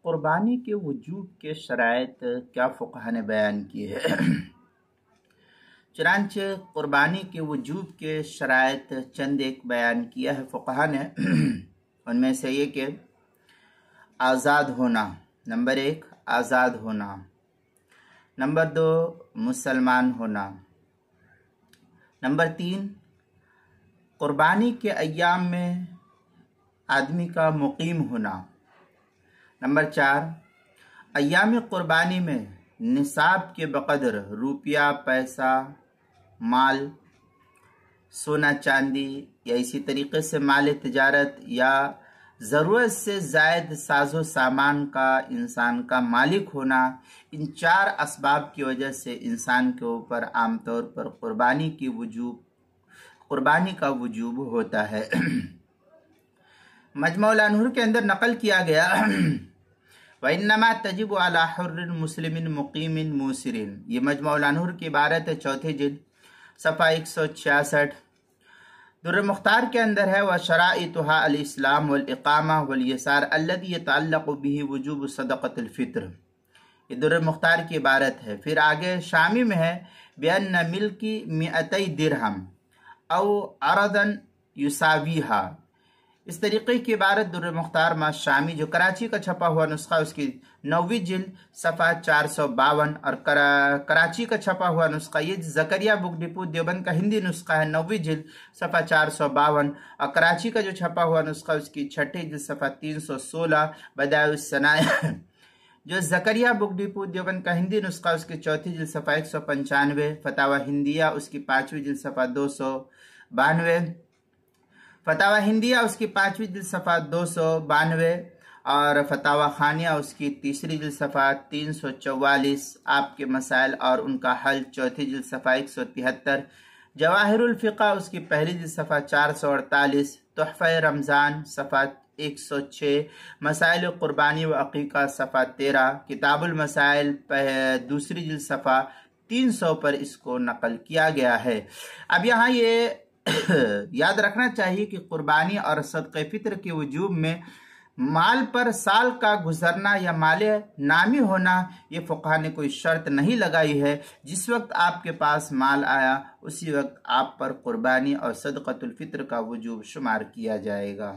قربانی کے وجوب کے شرائط کیا فقہ نے بیان کی ہے؟ چنانچہ قربانی کے وجوب کے شرائط چند ایک بیان کیا ہے فقہ نے۔ ان میں سے یہ کہ آزاد ہونا، نمبر 1 آزاد ہونا، نمبر 2 مسلمان ہونا، نمبر 3 قربانی کے ایام میں آدمی کا مقیم ہونا، نمبر 4 ایام قربانی میں نصاب کے بقدر روپیہ، پیسہ، مال، سونا چاندی یا اسی طریقے سے مال تجارت یا ضرورت سے زائد ساز و سامان کا انسان کا مالک ہونا، ان 4 اسباب کی وجہ سے انسان کے اوپر عام طور پر قربانی کا وجوب ہوتا ہے۔ مجموع الانہر کے اندر نقل کیا گیا وَإِنَّمَا تَجِبُ عَلَى حُرٍّ مُسْلِمٍ مُقِيمٍ مُوسِرٍ، یہ مجموع الانہر کی عبارت ہے، 4 جلد، صفحہ 166۔ در مختار کے اندر ہے وَشَرَائِطُهَا الْإِسْلَامُ وَالْإِقَامَةُ وَالْيَسَارُ الَّذِي يَتَعَلَّقُ بِهِ وُجُوبُ صَدَقَةِ الْفِطْرِ، یہ در مختار کی عبارت ہے۔ پھر آگے شامی میں ہے بِأَنَّ مِلْكِ 200 درہم او عرضاً یساویہا، اس طریقے کی عبارت در مختار ما شامی جو کراچی کا چھپا ہوا نسخہ اس کی 9ویں جلد صفحہ 452 اور کراچی کا چھپا ہوا نسخہ یہ زکریا بک ڈپو دیوبند کا ہندی نسخہ ہے 9ویں جلد صفحہ 452 اور کراچی کا جو چھپا ہوا نسخہ اس کی 6ٹھی جلد صفحہ 316 بدائع الثنایا جو زکریا بک ڈپو دیوبند کا ہندی نسخہ اس کی 4تھی جلد صفحہ 195 فتاوی ہندیہ اس کی 5ویں جلد صفحہ 292 فتاوی ہندیہ اس کی 5ویں جلد صفحہ 292 اور فتاوی خانیہ اس کی 3ری جلد صفحہ 344 آپ کے مسائل اور ان کا حل 4تھی جلد صفحہ 173 جواہر الفقہ اس کی 1لی جلد صفحہ 448 تحفہ رمضان صفحہ 106 مسائل قربانی و عقیقہ صفحہ 13 کتاب المسائل 2ری جلد صفحہ 300 پر اس کو نقل کیا گیا ہے۔ اب یہاں یہ یاد رکھنا چاہیے کہ قربانی اور صدقہ فطر کے وجوب میں مال پر سال کا گزرنا یا مال نامی ہونا یہ فقہ نے کوئی شرط نہیں لگائی ہے۔ جس وقت آپ کے پاس مال آیا اسی وقت آپ پر قربانی اور صدقۃ الفطر کا وجوب شمار کیا جائے گا۔